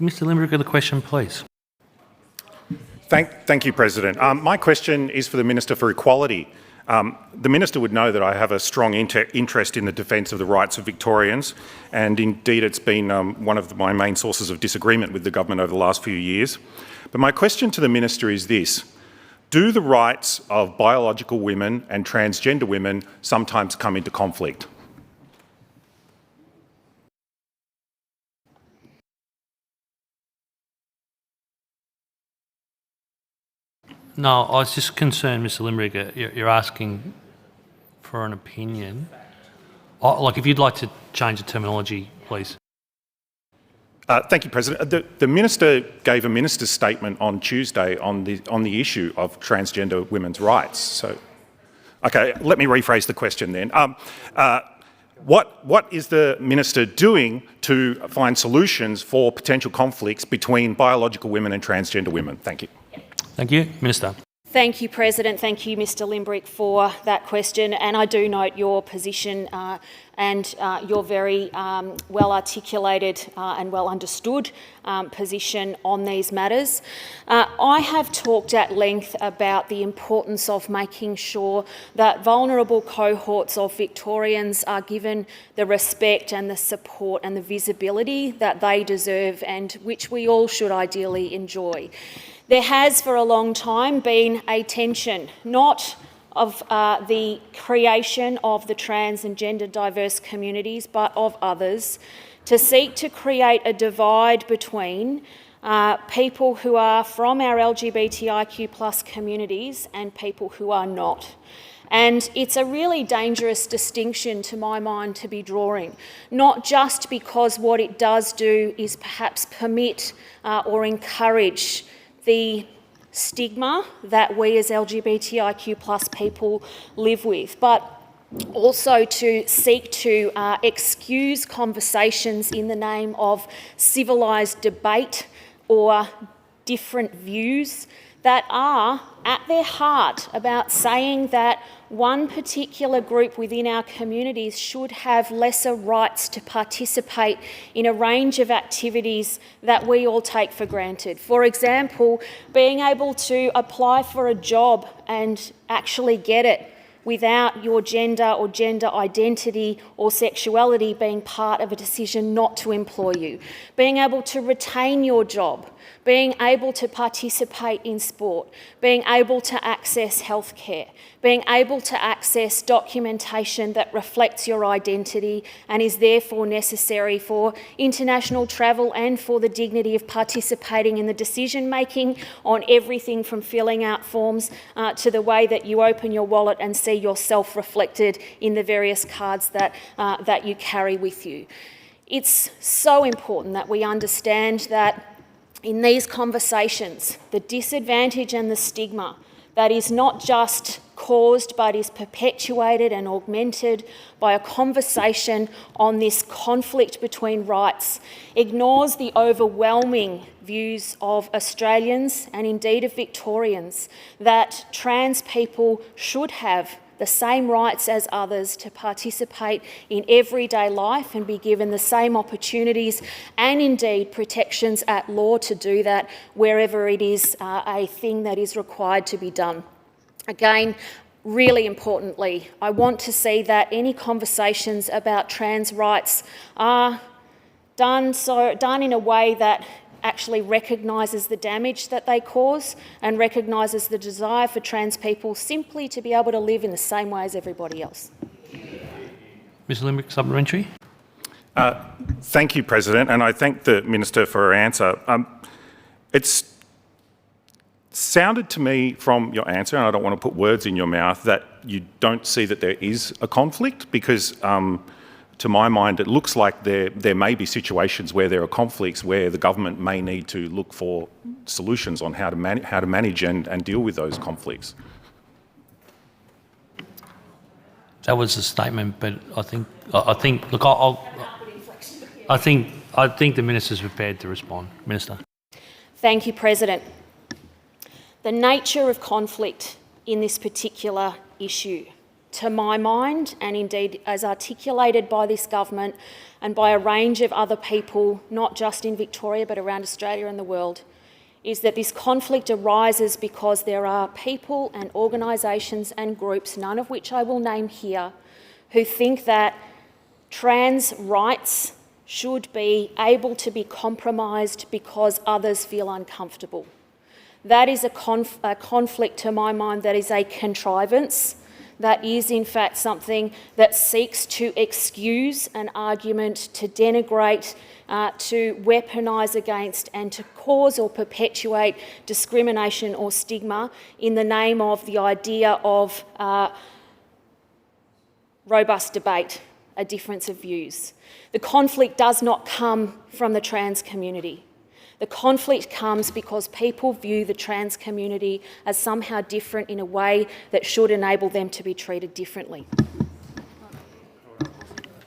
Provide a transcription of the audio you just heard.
Mr Limbrick, the question, please. Thank you, President. My question is for the Minister for Equality. The Minister would know that I have a strong interest in the defence of the rights of Victorians, and indeed it's been one of my main sources of disagreement with the government over the last few years. But my question to the Minister is this: do the rights of biological women and transgender women sometimes come into conflict? No, I was just concerned, Mr Limbrick, you're asking for an opinion. Like, if you'd like to change the terminology, please. Thank you, President. The Minister gave a Minister's statement on Tuesday on the issue of transgender women's rights. So, okay, let me rephrase the question then. What is the Minister doing to find solutions for potential conflicts between biological women and transgender women? Thank you. Thank you. Minister. Thank you, President. Thank you, Mr Limbrick, for that question. And I do note your position and your very well articulated and well understood position on these matters. I have talked at length about the importance of making sure that vulnerable cohorts of Victorians are given the respect and the support and the visibility that they deserve and which we all should ideally enjoy. There has for a long time been a tension, not of the creation of the trans and gender diverse communities, but of others, to seek to create a divide between people who are from our LGBTIQ+ communities and people who are not. And it's a really dangerous distinction, to my mind, to be drawing, not just because what it does do is perhaps permit or encourage the stigma that we as LGBTIQ+ people live with, but also to seek to excuse conversations in the name of civilised debate or different views that are at their heart about saying that one particular group within our communities should have lesser rights to participate in a range of activities that we all take for granted. For example, being able to apply for a job and actually get it without your gender or gender identity or sexuality being part of a decision not to employ you. Being able to retain your job, being able to participate in sport, being able to access healthcare, being able to access documentation that reflects your identity and is therefore necessary for international travel and for the dignity of participating in the decision-making on everything from filling out forms to the way that you open your wallet and see yourself reflected in the various cards that you carry with you. It's so important that we understand that in these conversations, the disadvantage and the stigma that is not just caused but is perpetuated and augmented by a conversation on this conflict between rights ignores the overwhelming views of Australians and indeed of Victorians that trans people should have the same rights as others to participate in everyday life and be given the same opportunities and indeed protections at law to do that wherever it is a thing that is required to be done. Again, really importantly, I want to see that any conversations about trans rights are done in a way that actually recognises the damage that they cause and recognises the desire for trans people simply to be able to live in the same way as everybody else. Mr Limbrick, supplementary. Thank you, President, and I thank the Minister for her answer. It's sounded to me from your answer, and I don't want to put words in your mouth, that you don't see that there is a conflict because to my mind, it looks like there may be situations where there are conflicts where the government may need to look for solutions on how to manage and deal with those conflicts. That was a statement, but I think the Minister's prepared to respond. Minister. Thank you, President. The nature of conflict in this particular issue to my mind, and indeed as articulated by this government and by a range of other people, not just in Victoria but around Australia and the world, is that this conflict arises because there are people and organisations and groups, none of which I will name here, who think that trans rights should be able to be compromised because others feel uncomfortable. That is a conflict, to my mind, that is a contrivance. That is, in fact, something that seeks to excuse an argument, to denigrate, to weaponise against and to cause or perpetuate discrimination or stigma in the name of the idea of robust debate, a difference of views. The conflict does not come from the trans community. The conflict comes because people view the trans community as somehow different in a way that should enable them to be treated differently.